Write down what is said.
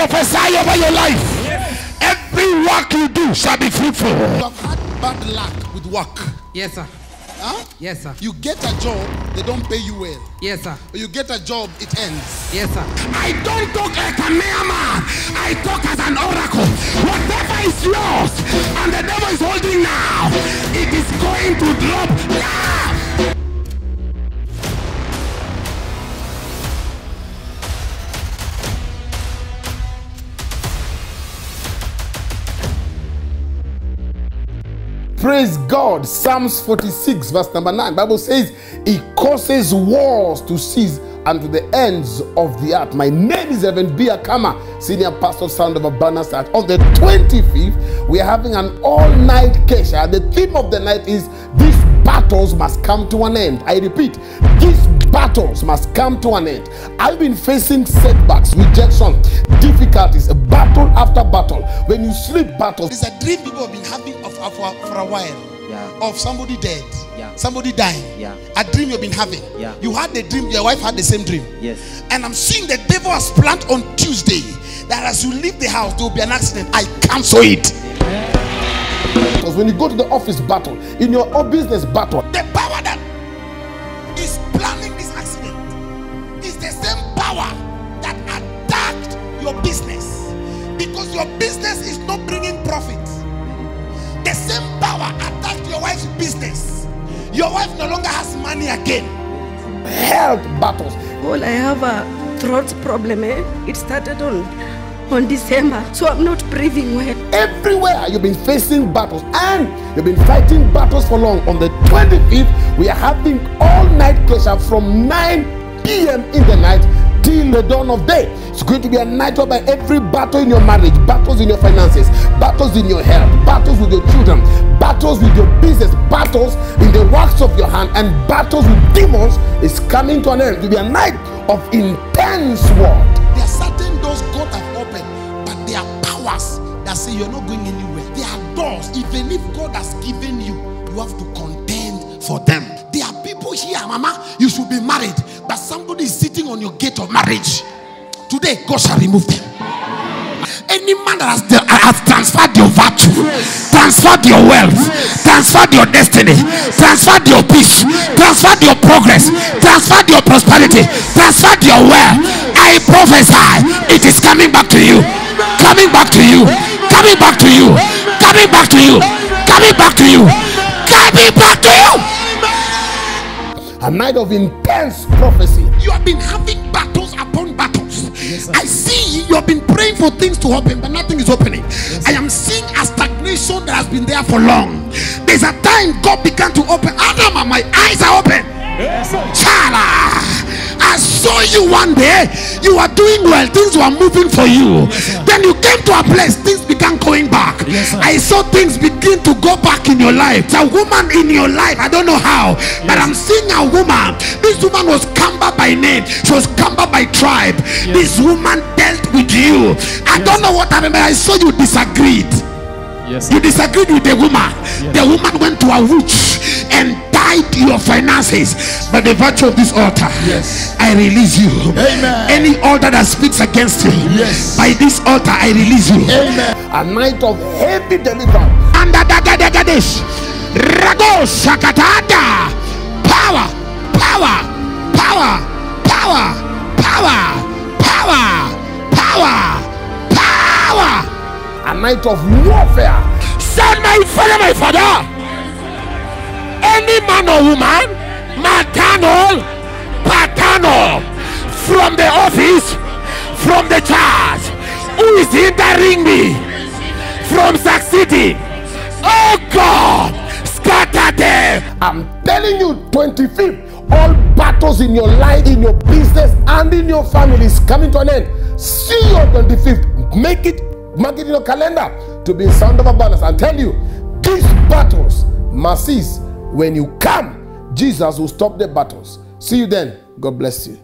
prophesy over your life. Yes. Every work you do shall be fruitful. You have had bad luck with work. Yes, sir. Huh? Yes, sir. You get a job, they don't pay you well. Yes, sir. Or you get a job, it ends. Yes, sir. I don't talk like a mere man. I talk as an oracle. Whatever is yours and the devil is holding now, it is going to drop now. Praise God. Psalms 46 verse number 9. Bible says he causes wars to cease unto the ends of the earth. My name is Reverend B. Akama, Senior Pastor, Sound of Abundance Church. On the 25th, we are having an all-night Kesha. The theme of the night is these battles must come to an end. I repeat, these battles must come to an end. I've been facing setbacks, rejection, difficulties, battle after battle. When you sleep, battles. It's a dream people have been having for a while. Yeah. Of somebody dead. Yeah. Somebody dying. Yeah. A dream you've been having. Yeah. You had the dream, your wife had the same dream. Yes. And I'm seeing the devil has planned on Tuesday that as you leave the house, there will be an accident. I cancel it. Because when you go to the office battle, in your own business battle, The power that is planning this accident is the same power that attacked your business, because your business is not bringing profit. The same power attacked your wife's business. Your wife no longer has money again. health battles. Well, I have a throat problem. It started on December, so I'm not breathing well. Everywhere you've been facing battles and you've been fighting battles for long. On the 25th, we are having all-night Kesha from 9 p.m. in the night till the dawn of day. It's going to be a night whereby every battle in your marriage, battles in your finances, battles in your health, battles with your children, battles with your business, battles in the works of your hand, and battles with demons is coming to an end. It will be a night of intense war. There are certain doors God have opened, but there are powers that say you're not going anywhere. There are doors, even if God has given you, you have to contend for them. There are people here, Mama, you should be married, but somebody is sitting on your gate of marriage. Today, God shall remove them. Any man that has transferred your virtue, transferred your wealth, transferred your destiny, transferred your peace, transferred your progress, transferred your prosperity, transferred your wealth, I prophesy it is coming back to you, coming back to you, coming back to you, coming back to you, coming back to you, coming back to you. A night of intense prophecy. You have been having battles upon battles. Yes, I see you have been praying for things to open, but nothing is opening. Yes, I am seeing a stagnation that has been there for long. There's a time God began to open. Anama, my eyes are open. Yes, Chala, I saw you one day. You were doing well. Things were moving for you. Yes, then you came to a place. Things began going back. Yes, I saw things begin to go back in your life. It's a woman in your life. I don't know how, but I'm seeing a woman. This woman was Kamba by name. She was Kamba by tribe. Yes. This woman dealt with you. I don't know what happened, but I saw you disagreed. Yes. You disagreed with the woman. Yes. The woman went to a witch and tied your finances. By the virtue of this altar, yes, I release you. Amen. Any altar that speaks against you, yes, by this altar I release you. Amen. A night of heavy deliverance. Power, power, power, power, power, power, power, power. A night of warfare. Send my father. Any man or woman, maternal, paternal, from the office, from the church, who is hindering me from succeeding, oh God, scatter them. I'm telling you, 25th, all battles in your life, in your business, and in your family is coming to an end. See you on 25th. Mark it in your calendar to be in Sound of Abundance. I tell you, these battles must cease. When you come, Jesus will stop the battles. See you then. God bless you.